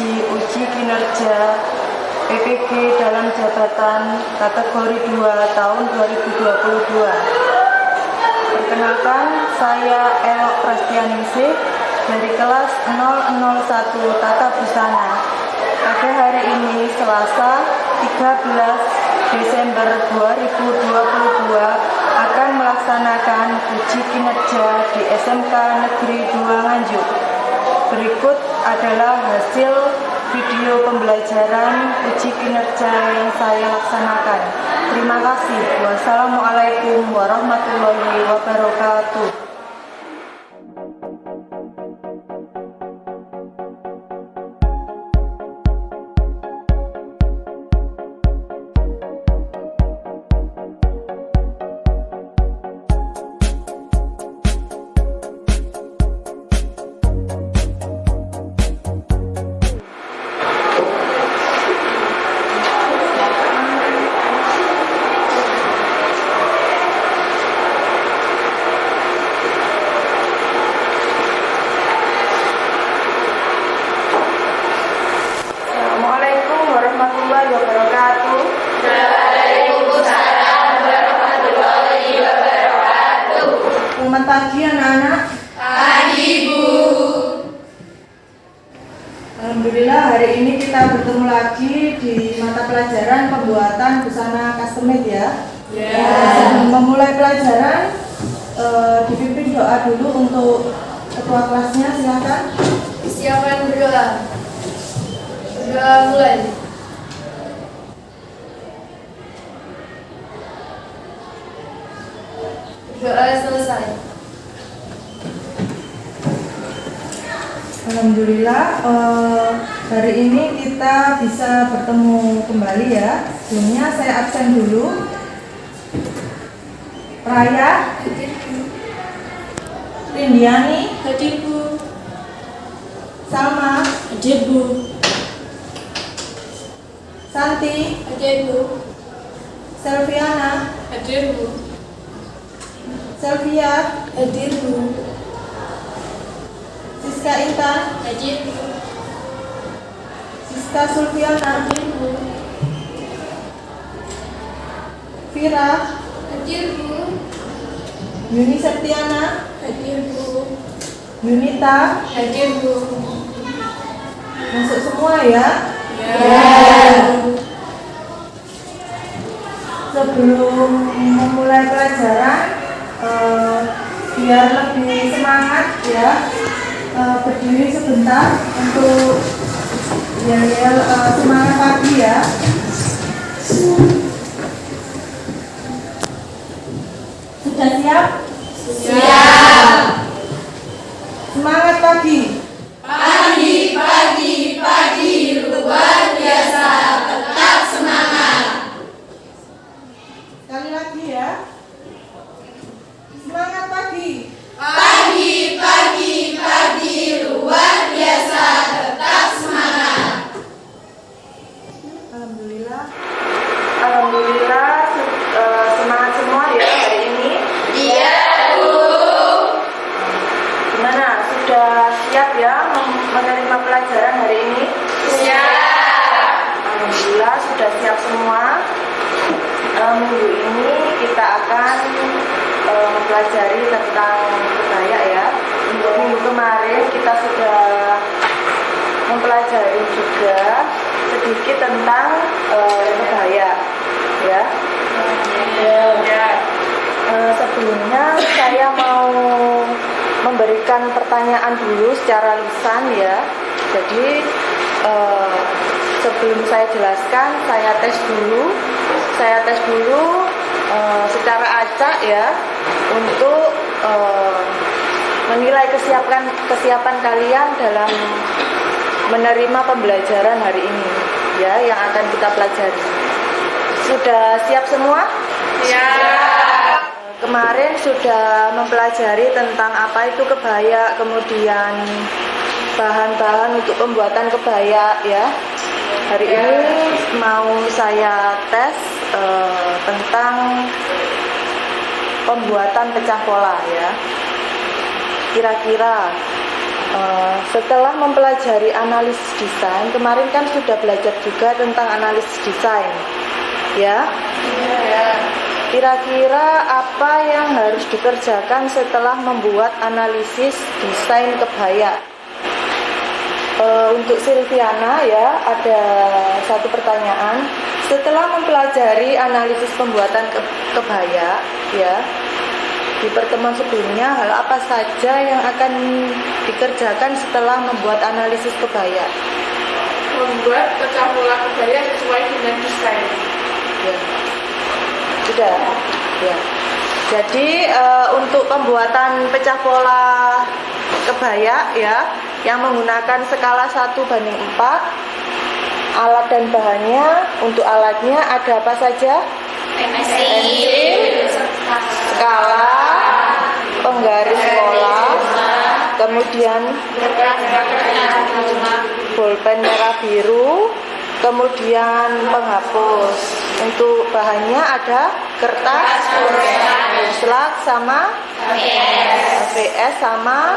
uji kinerja PPG dalam jabatan kategori 2 tahun 2022. Perkenalkan, saya Elok Prastianingsih dari kelas 001 Tata Busana. Pada hari ini Selasa 13 Desember 2022 akan melaksanakan uji kinerja di SMK Negeri 2 Nganjuk. Berikut adalah hasil video pembelajaran uji kinerja yang saya laksanakan. Terima kasih. Wassalamualaikum warahmatullahi wabarakatuh. Selamat pagi anak-anak. Pagi, Bu. Alhamdulillah hari ini kita bertemu lagi di mata pelajaran pembuatan busana custom made ya. Sebelum memulai pelajaran, dipimpin doa dulu untuk ketua kelasnya, silakan. Siapkan berdoa. Berdoa mulai. Berdoa selesai. Alhamdulillah hari ini kita bisa bertemu kembali ya. Sebelumnya saya absen dulu. Raya, Hadir, Bu. Rindiani, Hadir, Bu. Salma, Hadir, Bu. Santi, Hadir, Bu. Selviana, Hadir, Bu. Selvia, Hadir, Bu. Siska Intan, Hadir, Bu. Siska Sulfiana, Hadir, Bu. Vira, Hadir, Bu. Yuni Septiana, Hadir, Bu. Yunita. Hadir, Bu. Masuk semua ya. Sebelum memulai pelajaran, biar lebih semangat ya, berdiri sebentar untuk yel-yel semangat pagi ya. Sudah siap? Siap. Semangat pagi. Pagi, pagi, pagi, luar biasa, tetap semangat. Sekali lagi ya. Semangat pagi. Pagi, pagi, pagi, luar biasa, tetap semangat. Alhamdulillah. Alhamdulillah semangat semua ya hari ini. Iya, Bu. Gimana? Sudah siap ya menerima pelajaran hari ini? Siap. Alhamdulillah sudah siap semua. Minggu ini kita akan mempelajari tentang kebaya ya. Untuk minggu kemarin kita sudah mempelajari juga sedikit tentang kebaya ya. Sebelumnya saya mau memberikan pertanyaan dulu secara lisan ya. Jadi sebelum saya jelaskan, saya tes dulu secara acak ya untuk menilai kesiapan kalian dalam menerima pembelajaran hari ini ya yang akan kita pelajari. Sudah siap semua? Siap. Kemarin sudah mempelajari tentang apa itu kebaya, kemudian bahan-bahan untuk pembuatan kebaya ya. Hari ini mau saya tes tentang pembuatan pecah pola ya. Kira-kira Setelah mempelajari analisis desain, kemarin kan sudah belajar juga tentang analisis desain, ya. Kira-kira apa yang harus dikerjakan setelah membuat analisis desain kebaya? Untuk Silviana ya, ada satu pertanyaan. Setelah mempelajari analisis pembuatan kebaya, ya, di pertemuan sebelumnya, hal apa saja yang akan dikerjakan setelah membuat analisis kebaya? Membuat pecah pola kebaya sesuai dengan desain. Ya. Sudah. Ya. Jadi untuk pembuatan pecah pola kebaya ya, yang menggunakan skala 1:4, alat dan bahannya, untuk alatnya ada apa saja? Pensil, skala, penggaris pola, kemudian bolpen merah biru, kemudian penghapus. Untuk bahannya ada kertas, slak sama VS sama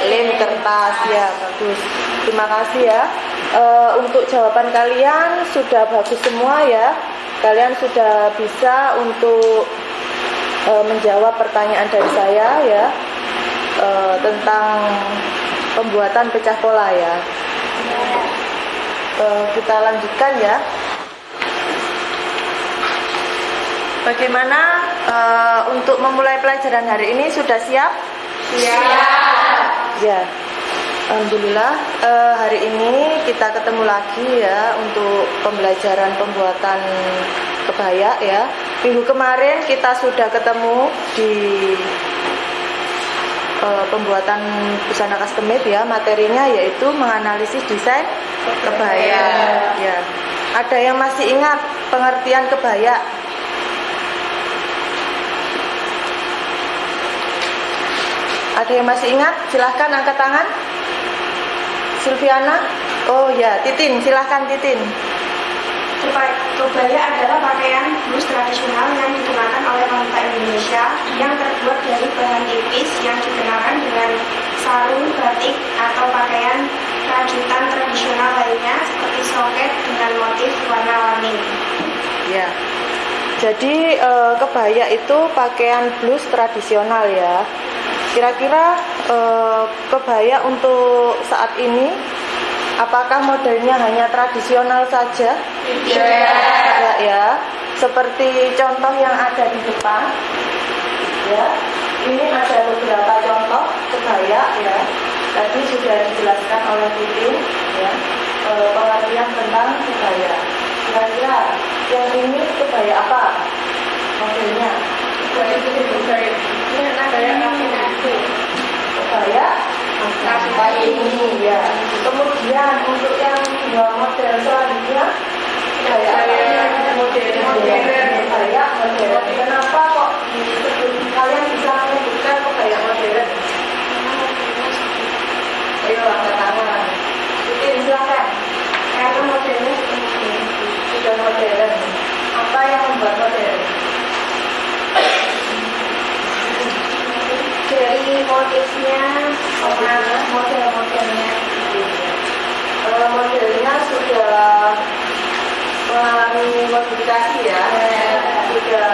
lem kertas. Ya, bagus. Terima kasih ya. Untuk jawaban kalian sudah bagus semua ya. Kalian sudah bisa untuk menjawab pertanyaan dari saya ya, tentang pembuatan pecah pola ya. Kita lanjutkan ya. Bagaimana untuk memulai pelajaran hari ini? Sudah siap? Siap. Ya, alhamdulillah hari ini kita ketemu lagi ya untuk pembelajaran pembuatan kebaya ya. Minggu kemarin kita sudah ketemu di pembuatan busana custom made ya. Materinya yaitu menganalisis desain kebaya. Ya. Ada yang masih ingat pengertian kebaya? Ada yang masih ingat? Silahkan angkat tangan. Silviana? Oh ya, Titin, silahkan Titin. Kebaya adalah pakaian blus tradisional yang dikenakan oleh wanita Indonesia yang terbuat dari bahan tipis yang dikenakan dengan sarung, batik, atau pakaian rajutan tradisional lainnya seperti soket dengan motif warna-warni. Ya, jadi kebaya itu pakaian blus tradisional ya. Kira-kira kebaya untuk saat ini, apakah modelnya hanya tradisional saja? Tidak ya. Seperti contoh yang ada di depan, ya. Ini ada beberapa contoh kebaya ya. Tadi sudah dijelaskan oleh Titin ya, pengertian tentang kebaya. Kira-kira yang ini kebaya apa modelnya? Kebaya seperti ini ya. Kemudian untuk yang dua model selanjutnya kebaya modern. Kenapa kok kalian bisa menyebutkan kebaya modern? Ayo angkat tangan. Silakan. Karena modelnya Sudah modern. Apa yang membuat modern? dari motifnya, model-modelnya. Modelnya sudah mengalami modifikasi ya, sudah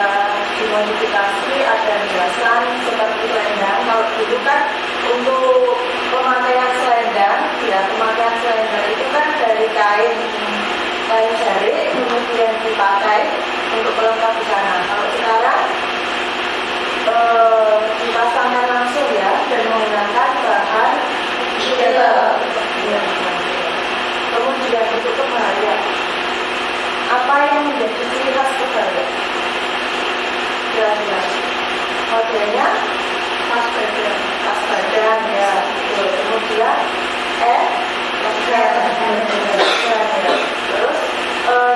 dimodifikasi, ada hiasan seperti selendang. Kalau dulu kan untuk pemakaian selendang, ya pemakaian selendang itu kan dari kain jarik kemudian dipakai untuk pelengkap busana. Kalau sekarang dipasangkan langsung ya dan menggunakan bahan ya. Kemudian untuk kebaya, apa yang menjadi ciri khas kebaya? Kira-kira modelnya khas badan ya. Kemudian terus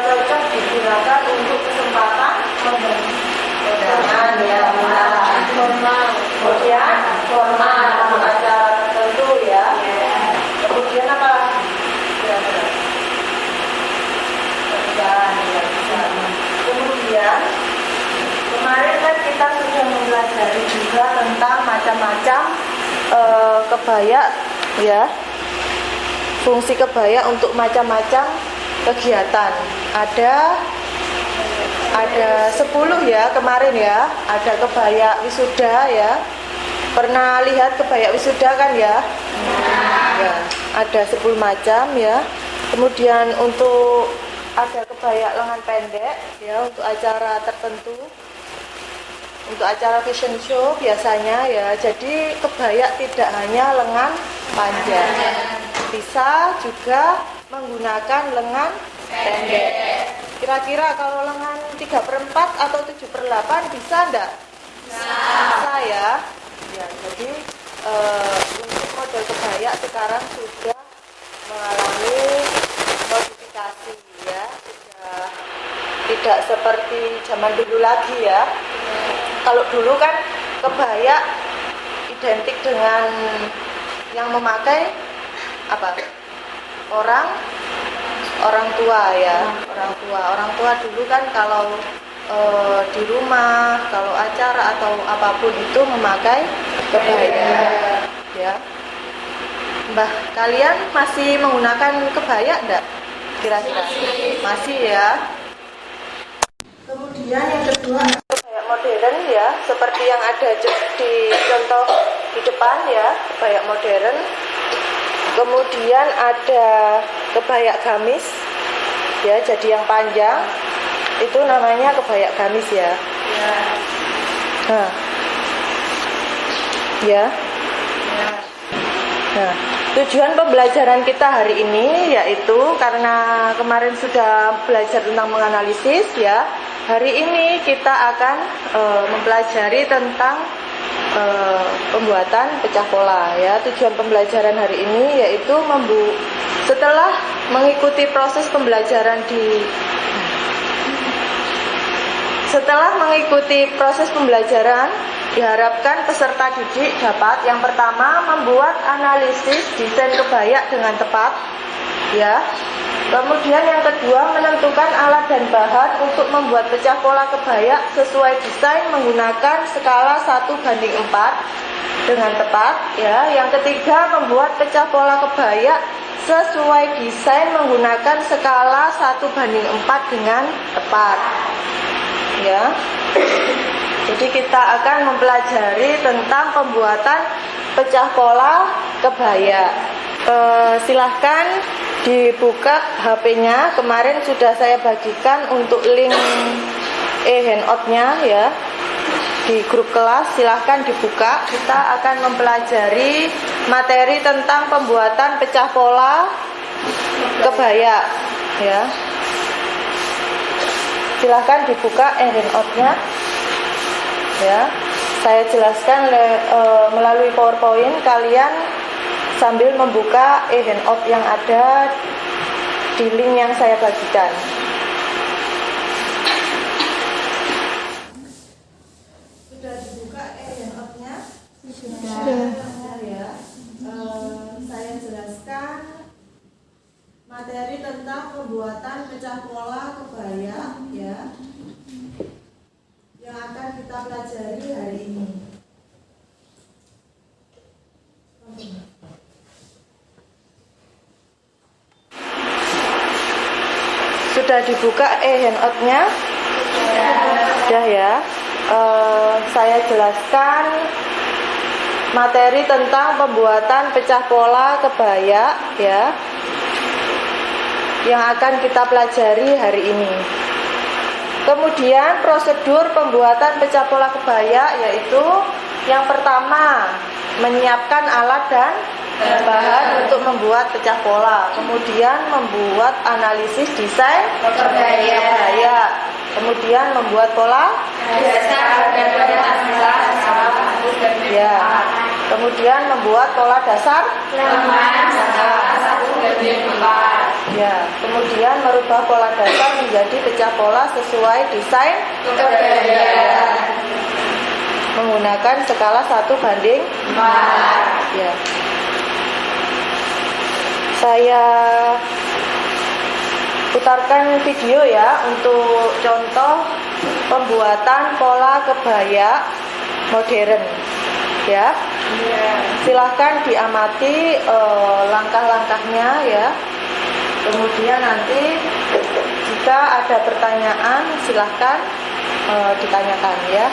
cocok digunakan untuk kesempatan kondangan ya, kemudian formal untuk acara tertentu ya. Kemudian apa lagi? Kemudian kemarin kan kita sudah mempelajari juga tentang macam-macam kebaya ya. Fungsi kebaya untuk macam-macam kegiatan. Ada 10 ya kemarin ya. Ada kebaya wisuda ya. Pernah lihat kebaya wisuda kan ya? Ya, ada 10 macam ya. Kemudian untuk ada kebaya lengan pendek ya untuk acara tertentu. Untuk acara fashion show biasanya ya. Jadi kebaya tidak hanya lengan panjang. Bisa juga menggunakan lengan pendek. Kira-kira kalau lengan 3/4 atau 7/8 bisa enggak? Bisa ya. Ya, jadi untuk model kebaya sekarang sudah mengalami modifikasi ya. Sudah tidak seperti zaman dulu lagi ya. Kalau dulu kan kebaya identik dengan yang memakai apa? Orang tua ya. Orang tua dulu kan kalau di rumah, kalau acara atau apapun itu memakai kebaya ya. Mbah, kalian masih menggunakan kebaya enggak? Kira-kira masih ya. Kemudian yang kedua kebaya modern ya, seperti yang ada di contoh di depan ya, kebaya modern. Kemudian ada kebaya gamis ya, jadi yang panjang itu namanya kebaya gamis ya. Nah, ya. Nah, tujuan pembelajaran kita hari ini yaitu karena kemarin sudah belajar tentang menganalisis ya. Hari ini kita akan mempelajari tentang pembuatan pecah pola ya. Tujuan pembelajaran hari ini yaitu setelah mengikuti proses pembelajaran diharapkan peserta didik dapat yang pertama membuat analisis desain kebaya dengan tepat ya. Kemudian yang kedua menentukan alat dan bahan untuk membuat pecah pola kebaya sesuai desain menggunakan skala 1:4 dengan tepat ya. Yang ketiga membuat pecah pola kebaya sesuai desain menggunakan skala 1:4 dengan tepat ya. Jadi kita akan mempelajari tentang pembuatan pecah pola kebaya. Silahkan dibuka HP-nya. Kemarin sudah saya bagikan untuk link handout-nya ya di grup kelas. Silahkan dibuka. Kita akan mempelajari materi tentang pembuatan pecah pola kebaya ya. Silahkan dibuka handout-nya ya. Saya jelaskan melalui PowerPoint. Kalian sambil membuka handout yang ada di link yang saya bagikan. Sudah dibuka handout-nya? Sudah ya. Saya jelaskan materi tentang pembuatan pecah pola kebaya ya, yang akan kita pelajari hari ini. Sudah dibuka handout-nya? Sudah ya. Saya jelaskan materi tentang pembuatan pecah pola kebaya ya, yang akan kita pelajari hari ini. Kemudian prosedur pembuatan pecah pola kebaya yaitu yang pertama menyiapkan alat dan bahan untuk membuat pecah pola. Kemudian membuat analisis desain kebaya. Kemudian membuat pola dasar dan ya. Kemudian membuat pola dasar ya. Kemudian merubah pola dasar menjadi pecah pola sesuai desain kebaya menggunakan skala 1:4 ya. Saya putarkan video ya untuk contoh pembuatan pola kebaya modern ya. Silahkan diamati langkah-langkahnya ya. Kemudian nanti jika ada pertanyaan silahkan ditanyakan ya.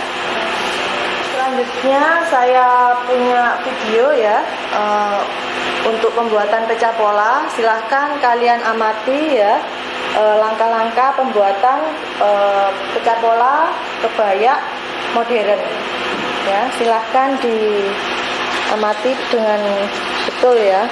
Selanjutnya saya punya video ya untuk pembuatan pecah pola. Silahkan kalian amati ya langkah-langkah pembuatan pecah pola kebaya modern ya. Silahkan diamati dengan betul ya.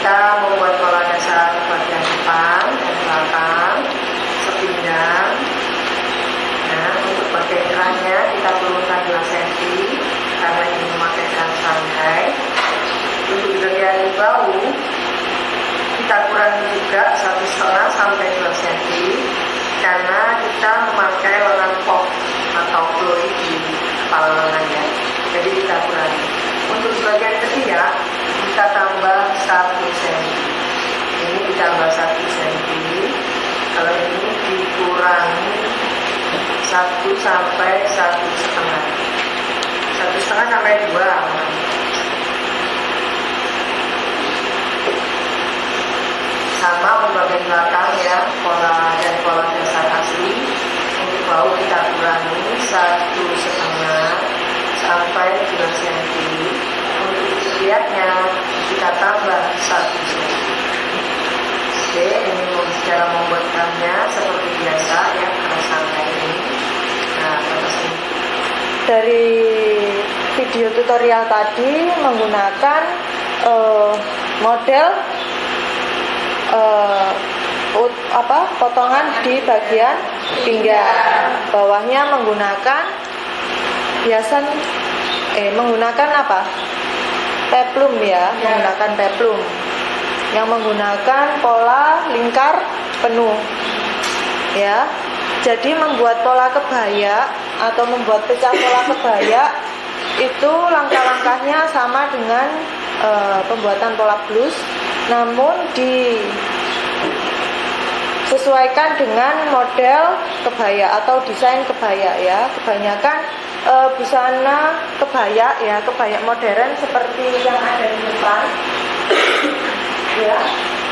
Kita membuat pola dasar bagian depan dan belakang sepinggang. Nah, untuk bagian tengahnya kita turunkan 2 cm karena ini memakai santai. Untuk bagian bahu kita kurangi juga 1,5 sampai 2 cm karena kita memakai lengan pop atau ploi di kepala lengannya. Jadi kita kurangi. Untuk bagian ketiak kita tambah 1 cm. Ini ditambah 1 cm. Kalau ini dikurangi 1 sampai 1,5. 1,5 sampai 2. Sama untuk bagian belakang ya, pola dan pola dasar asli. Untuk bahu kita kurangi 1,5 sampai 2 cm. Untuk ketiaknya kita tambah 1 cm. Oke, ini cara membuatkannya seperti biasa ya, santai ini. Nah, terus ini. Dari video tutorial tadi menggunakan model potongan di bagian pinggang. Bawahnya menggunakan hiasan menggunakan apa? Peplum ya, menggunakan peplum yang menggunakan pola lingkar penuh ya. Jadi membuat pola kebaya atau membuat pecah pola kebaya itu langkah-langkahnya sama dengan pembuatan pola blus, namun disesuaikan dengan model kebaya atau desain kebaya ya. Kebanyakan busana kebaya ya, kebaya modern seperti yang ada di depan ya.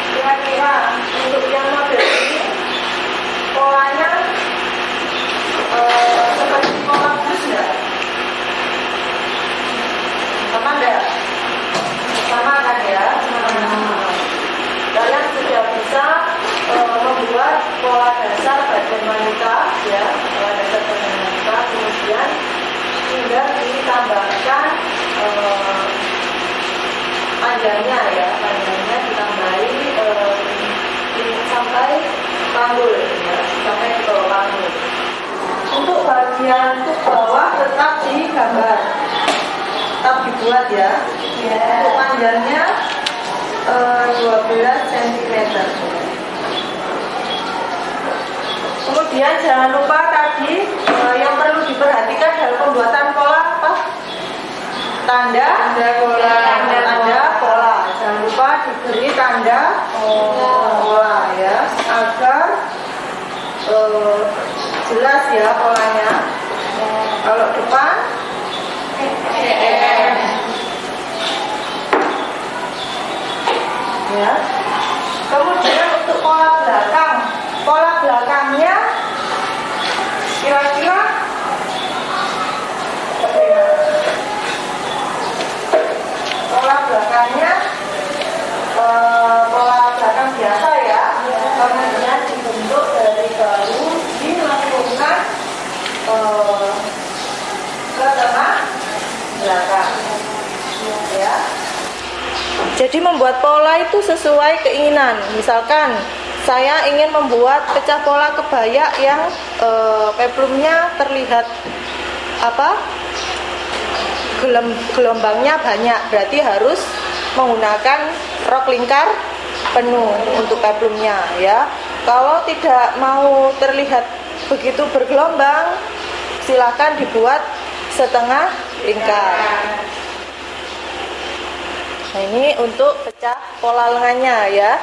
Kira-kira untuk yang modern ini polanya seperti pola blus enggak? Sama enggak? Sama kan ya? Kalian sudah bisa membuat pola dasar badan wanita ya, pola dasar badan wanita, kemudian tinggal ditambahkan panjangnya ya, panjangnya ditambahi sampai panggul ya, sampai ke bawah panggul. Untuk bagian bawah tetap digambar, tetap dibuat ya. Untuk panjangnya 12 cm. Kemudian jangan lupa tadi yang perlu diperhatikan dalam pembuatan pola apa? Tanda pola. Jangan lupa diberi tanda pola ya, agar jelas ya polanya. Kalau depan ya. Kemudian untuk pola belakangnya kira-kira pola belakangnya pola belakang biasa ya, kemudian dibentuk dari bahu dilakukan ke tengah belakang ya. Jadi membuat pola itu sesuai keinginan. Misalkan saya ingin membuat pecah pola kebaya yang peplumnya terlihat gelombangnya banyak, berarti harus menggunakan rok lingkar penuh untuk peplumnya ya. Kalau tidak mau terlihat begitu bergelombang, silakan dibuat setengah lingkar. Nah, ini untuk pecah pola lengannya ya.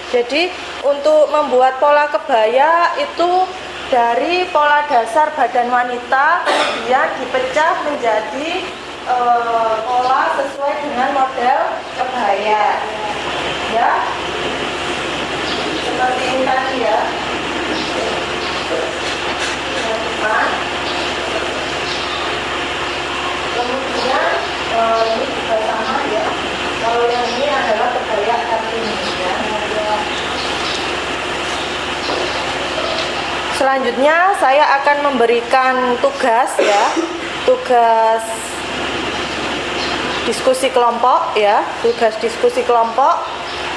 Jadi untuk membuat pola kebaya itu dari pola dasar badan wanita kemudian dipecah menjadi pola sesuai dengan model kebaya ya, seperti ini tadi ya. Kemudian ini juga sama ya, kalau yang ini adalah kebaya Kartini ya. Selanjutnya saya akan memberikan tugas ya, tugas diskusi kelompok ya, tugas diskusi kelompok.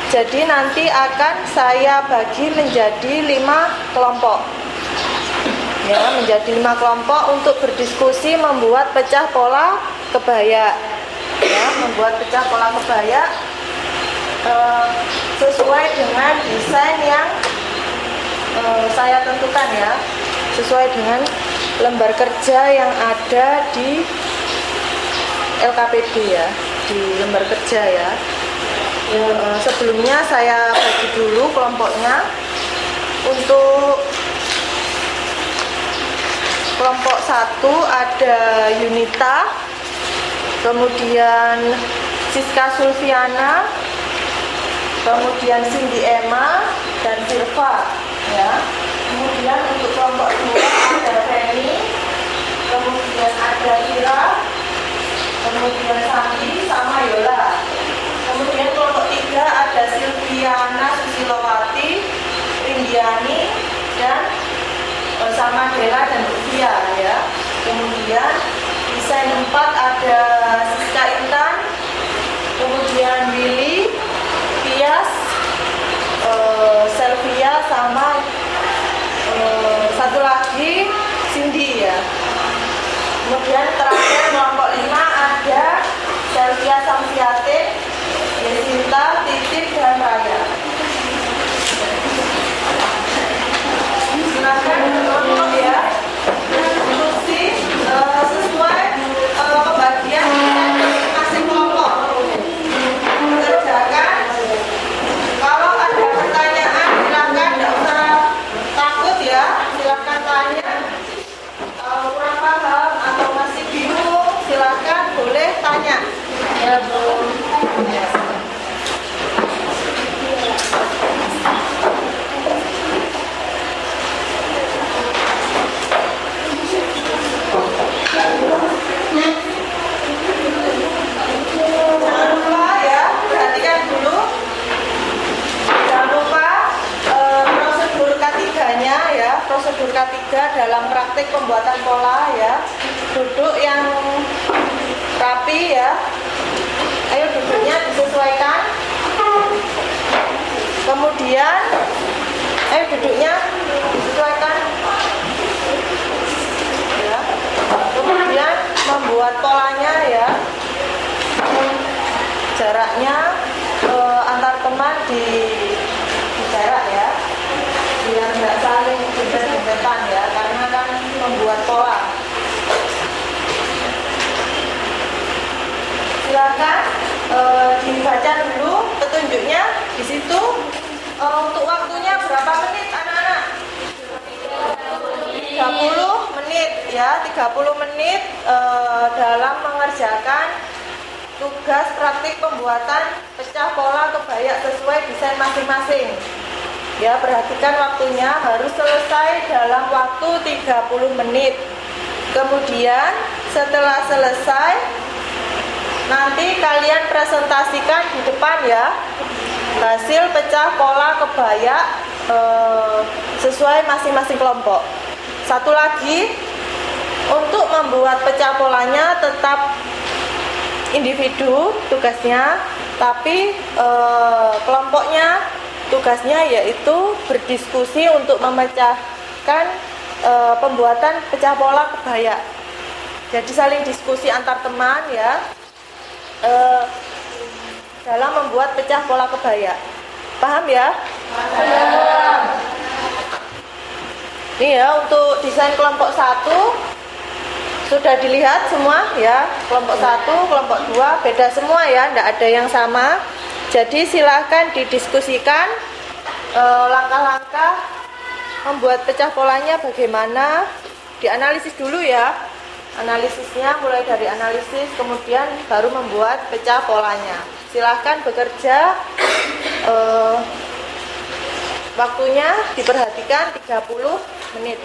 Jadi nanti akan saya bagi menjadi 5 kelompok ya, menjadi 5 kelompok untuk berdiskusi membuat pecah pola kebaya ya, membuat pecah pola kebaya sesuai dengan desain yang saya tentukan ya, sesuai dengan lembar kerja yang ada di LKPD ya, di lembar kerja ya. Sebelumnya saya bagi dulu kelompoknya. Untuk kelompok 1 ada Yunita, kemudian Siska Sulfiana, kemudian Cindy Emma dan Silva ya. Kemudian untuk kelompok 2 ada Feni, kemudian ada Ira, kemudian Sandi sama Yola. Kemudian kelompok 3 ada Silviana Susilowati, Rindiani dan sama Dela dan Ufia ya. Kemudian desain 4 ada Siska Intan, kemudian Willy, Tias, Selvia sama satu lagi Cindy ya. Kemudian terakhir kelompok 5 ada Selvia Samsiate, Yesinta, Titik dan Raya. Silakan kelompok ya, diskusi sesuai pembagian masing-masing kelompok. Kerjakan. Kalau ada pertanyaan silakan, tidak usah takut ya, silakan tanya. Kurang paham atau masih bingung, silakan boleh tanya ya Bu. Ya. Jangan lupa ya, perhatikan dulu. Jangan lupa prosedur K3-nya ya, prosedur K3 dalam praktik pembuatan pola ya. Duduk yang rapi ya. Ayo duduknya disesuaikan. Kemudian ayo duduknya disesuaikan. Ya. Kemudian membuat polanya ya. Jaraknya antar teman di jarak ya, biar nggak saling dempet-dempetan ya, karena kan membuat pola. Silakan dibaca dulu petunjuknya di situ. Untuk waktunya berapa menit anak-anak? 30 menit ya, 30 menit dalam mengerjakan tugas praktik pembuatan pecah pola kebaya sesuai desain masing-masing. Ya, perhatikan waktunya harus selesai dalam waktu 30 menit. Kemudian setelah selesai nanti kalian presentasikan di depan ya hasil pecah pola kebaya sesuai masing-masing kelompok. Satu lagi, untuk membuat pecah polanya tetap individu tugasnya, tapi kelompoknya tugasnya yaitu berdiskusi untuk memecahkan pembuatan pecah pola kebaya. Jadi saling diskusi antar teman ya dalam membuat pecah pola kebaya. Paham ya? Paham. Ini ya untuk desain kelompok 1 Sudah dilihat semua ya, kelompok 1, kelompok 2 beda semua ya, tidak ada yang sama. Jadi silahkan didiskusikan langkah-langkah membuat pecah polanya bagaimana, dianalisis dulu ya. Analisisnya mulai dari analisis, kemudian baru membuat pecah polanya. Silahkan bekerja, waktunya diperhatikan 30 menit.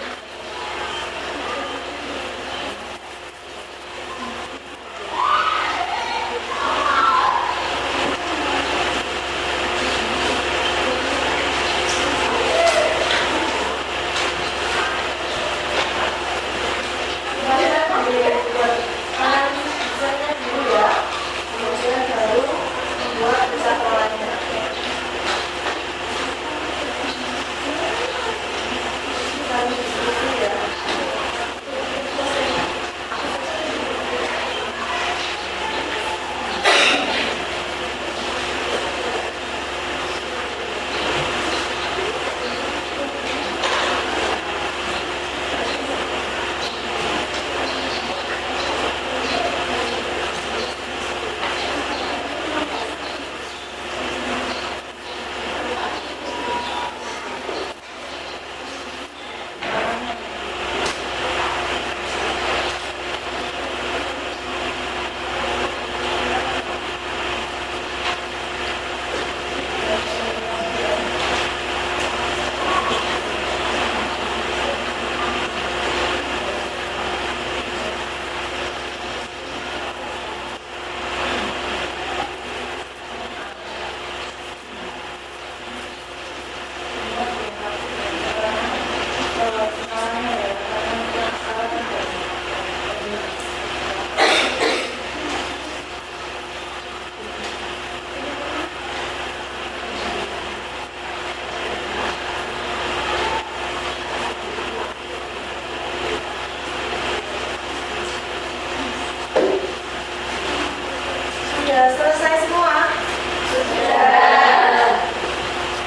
Sudah selesai semua?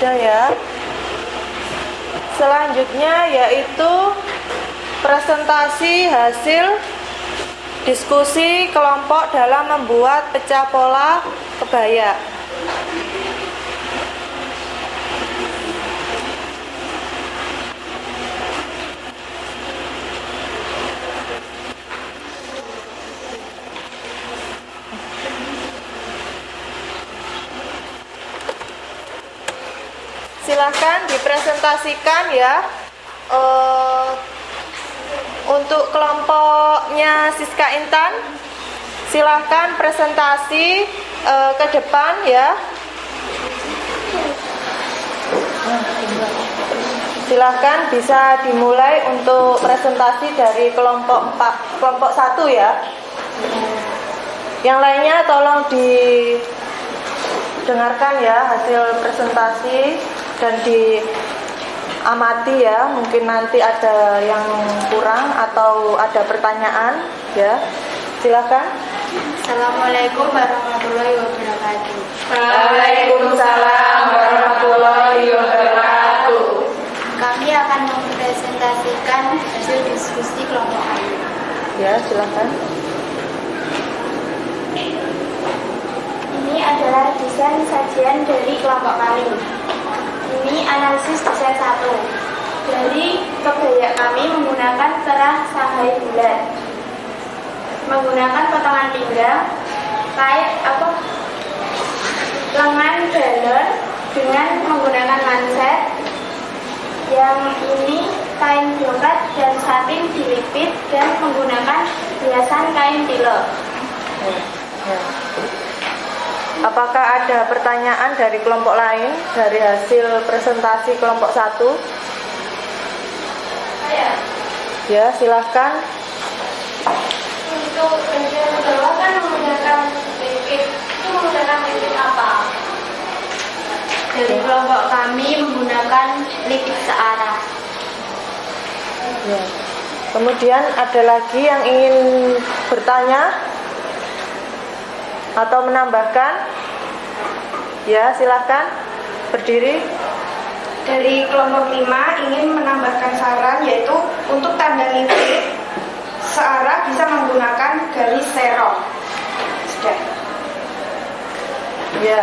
Sudah ya. Selanjutnya yaitu presentasi hasil diskusi kelompok dalam membuat pecah pola kebaya. Silahkan dipresentasikan ya. Untuk kelompoknya Siska Intan, silahkan presentasi ke depan ya. Silahkan bisa dimulai untuk presentasi dari kelompok 1 ya. Yang lainnya tolong didengarkan ya hasil presentasi dan diamati ya, mungkin nanti ada yang kurang atau ada pertanyaan ya. Silakan. Assalamualaikum warahmatullahi wabarakatuh. Waalaikumsalam warahmatullahi wabarakatuh. Kami akan mempresentasikan hasil diskusi kelompok kami. Ya, silakan. Ini adalah desain sajian dari kelompok kami. Ini analisis desain 1. Dari kebaya kami menggunakan kerah shanghai bulat, menggunakan potongan pinggang, lengan galon dengan menggunakan manset. Yang ini kain brokat dan satin dilipit dan menggunakan hiasan kain pilot. Apakah ada pertanyaan dari kelompok lain dari hasil presentasi kelompok 1? Ya, silahkan. Untuk bagian bawah kan menggunakan lipit. Itu menggunakan lipit apa? Dari kelompok kami menggunakan lipit searah. Ya. Kemudian ada lagi yang ingin bertanya atau menambahkan? Ya, silakan berdiri. Dari kelompok 5 ingin menambahkan saran, yaitu untuk tanda lipit searah kita bisa menggunakan garis serong. Sudah. Ya.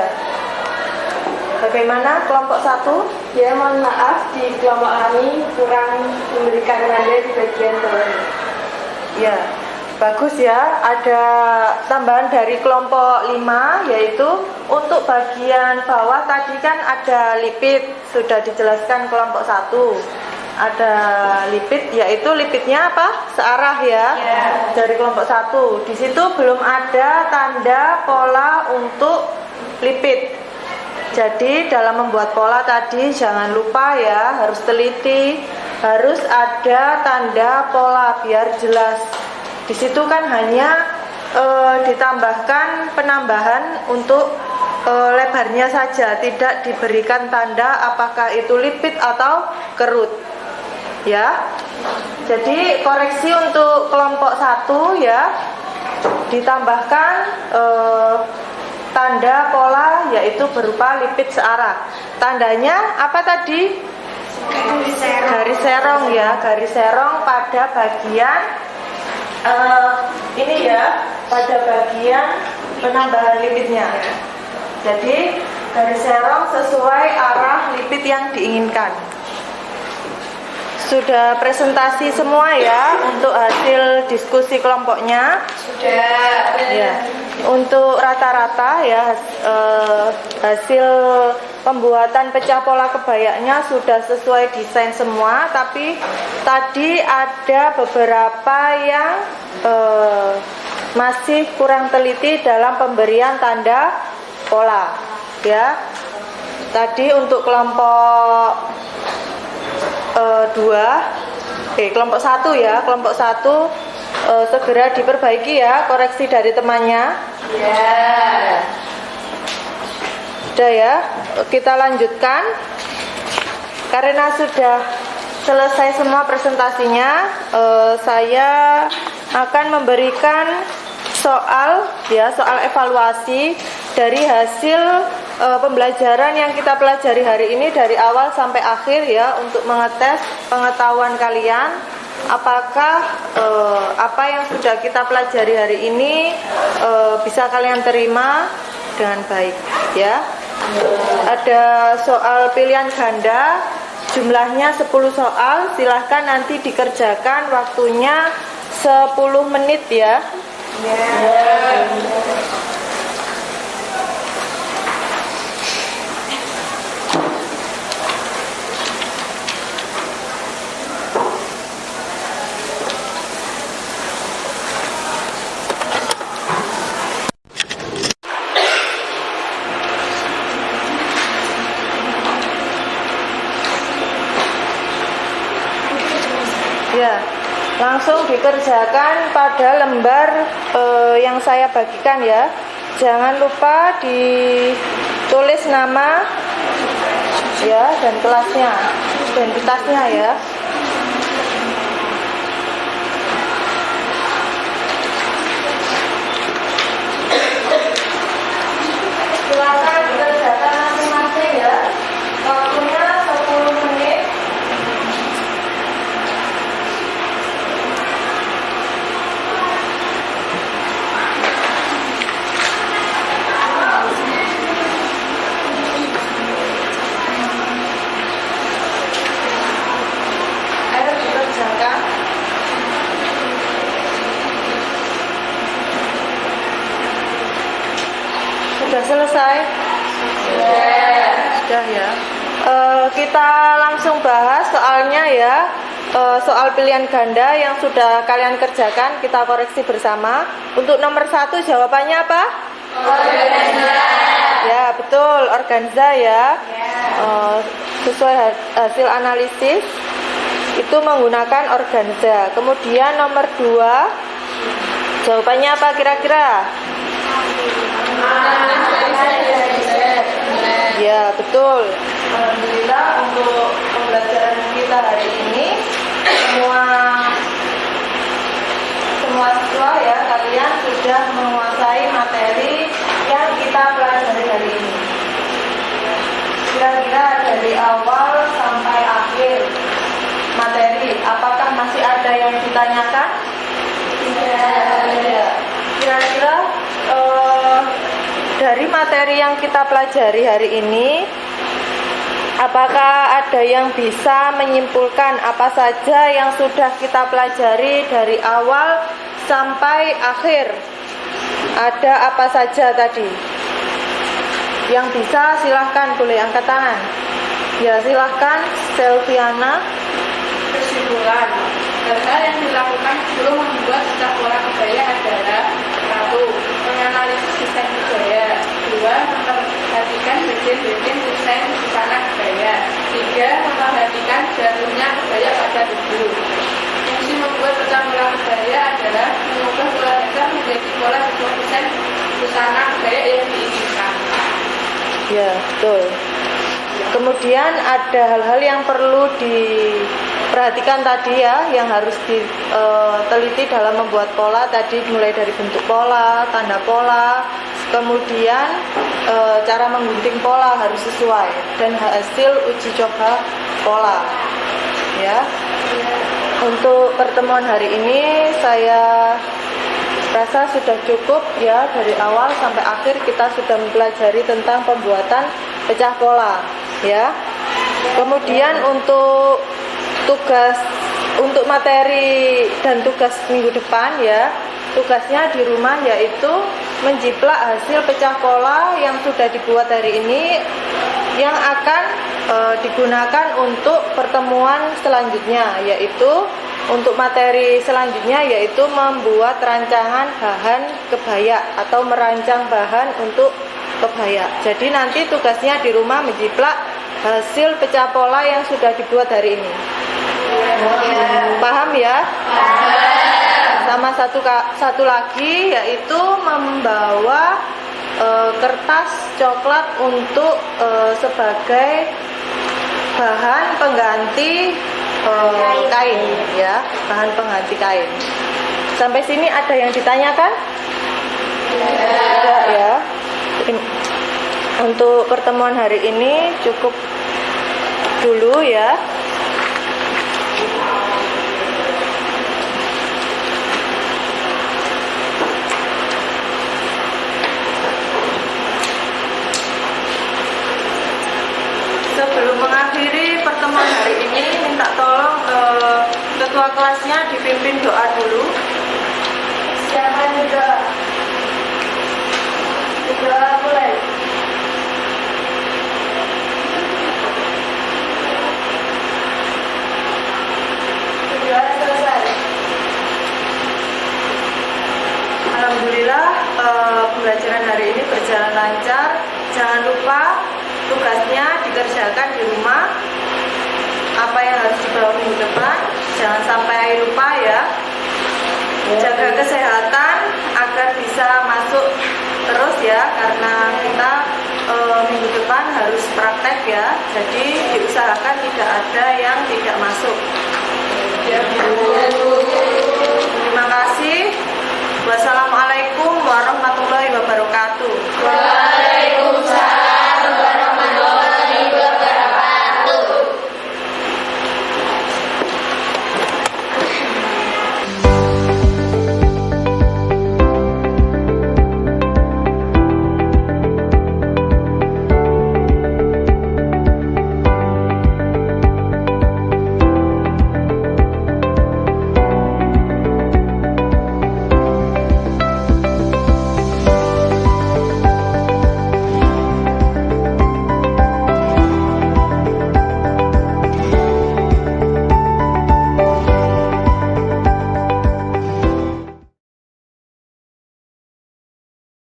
Bagaimana kelompok 1? Ya, mohon maaf di kelompok kami kurang memberikan nada di bagian bawah. Ya. Bagus ya, ada tambahan dari kelompok 5, yaitu untuk bagian bawah tadi kan ada lipid, sudah dijelaskan kelompok 1. Ada lipid, yaitu lipidnya apa? Searah ya, dari kelompok 1. Di situ belum ada tanda pola untuk lipid. Jadi dalam membuat pola tadi jangan lupa ya, harus teliti, harus ada tanda pola biar jelas. Di situ kan hanya ditambahkan penambahan untuk lebarnya saja, tidak diberikan tanda apakah itu lipid atau kerut. Ya. Jadi koreksi untuk kelompok 1 ya, ditambahkan tanda pola yaitu berupa lipid searah. Tandanya apa tadi? Garis serong ya, garis serong pada bagian ini ya, pada bagian penambahan lipidnya. Jadi garis serong sesuai arah lipid yang diinginkan. Sudah presentasi semua ya untuk hasil diskusi kelompoknya. Sudah. Ya. Untuk rata-rata ya hasil pembuatan pecah pola kebayaknya sudah sesuai desain semua, tapi tadi ada beberapa yang masih kurang teliti dalam pemberian tanda pola ya. Tadi untuk kelompok kelompok 1 ya, kelompok 1 segera diperbaiki ya, koreksi dari temannya. Ya. Sudah ya, kita lanjutkan. Karena sudah selesai semua presentasinya, saya akan memberikan soal ya, soal evaluasi dari hasil pembelajaran yang kita pelajari hari ini dari awal sampai akhir ya, untuk mengetes pengetahuan kalian apakah apa yang sudah kita pelajari hari ini bisa kalian terima dengan baik ya. Ada soal pilihan ganda, jumlahnya 10 soal, silahkan nanti dikerjakan, waktunya 10 menit ya. Ya, langsung dikerjakan pada lembar yang saya bagikan ya. Jangan lupa ditulis nama ya dan kelasnya, identitasnya ya. Silakan dikerjakan masing-masing ya. Waktunya 10 menit. Sudah selesai? Sudah ya. Kita langsung bahas soalnya ya. Soal pilihan ganda yang sudah kalian kerjakan kita koreksi bersama. Untuk nomor 1 jawabannya apa? Organza. Ya betul, organza ya. Sesuai hasil analisis itu menggunakan organza. Kemudian nomor 2 jawabannya apa kira-kira? Ya betul. Alhamdulillah untuk pembelajaran kita hari ini semua siswa ya, kalian sudah menguasai materi yang kita pelajari hari ini. Kira-kira dari awal sampai akhir materi, apakah masih ada yang ditanyakan? Tidak. Ya. Kira-kira dari materi yang kita pelajari hari ini, apakah ada yang bisa menyimpulkan apa saja yang sudah kita pelajari dari awal sampai akhir? Ada apa saja tadi? Yang bisa silahkan boleh angkat tangan. Ya silahkan Selviana. Kesimpulan, hal-hal yang dilakukan sebelum membuat pecah pola kebaya adalah: 1. Menganalisis desain kebaya. 2. Memperhatikan bagian-bagian desain busana kebaya. 3. Memperhatikan jatuhnya kebaya pada tubuh. Fungsi membuat pecah pola kebaya adalah mengubah pola dasar menjadi pola sesuai desain busana kebaya yang diinginkan. Ya, betul. Kemudian ada hal-hal yang perlu diperhatikan tadi ya, yang harus diteliti dalam membuat pola tadi, mulai dari bentuk pola, tanda pola, kemudian cara menggunting pola harus sesuai, dan hasil uji coba pola. Ya. Untuk pertemuan hari ini saya rasa sudah cukup ya, dari awal sampai akhir kita sudah mempelajari tentang pembuatan pecah pola ya. Kemudian untuk tugas, untuk materi dan tugas minggu depan ya, tugasnya di rumah yaitu menjiplak hasil pecah pola yang sudah dibuat hari ini, yang akan digunakan untuk pertemuan selanjutnya, yaitu untuk materi selanjutnya yaitu membuat rancangan bahan kebaya atau merancang bahan untuk kebaya. Jadi nanti tugasnya di rumah menjiplak hasil pecah pola yang sudah dibuat hari ini. Paham ya? Sama satu lagi yaitu membawa kertas coklat untuk sebagai bahan pengganti kain ya, bahan pengganti kain. Sampai sini ada yang ditanyakan? Tidak ya. Untuk pertemuan hari ini cukup dulu ya. Sebelum mengakhiri pertemuan hari ini, minta tolong ketua kelasnya dipimpin doa dulu. Siapa juga? Doa mulai. Doa selesai. Alhamdulillah pembelajaran hari ini berjalan lancar. Jangan lupa tugasnya dikerjakan di rumah. Apa yang harus dibawa minggu depan, jangan sampai lupa ya. Jaga kesehatan agar bisa masuk terus ya, karena kita minggu depan harus praktek ya. Jadi diusahakan tidak ada yang tidak masuk.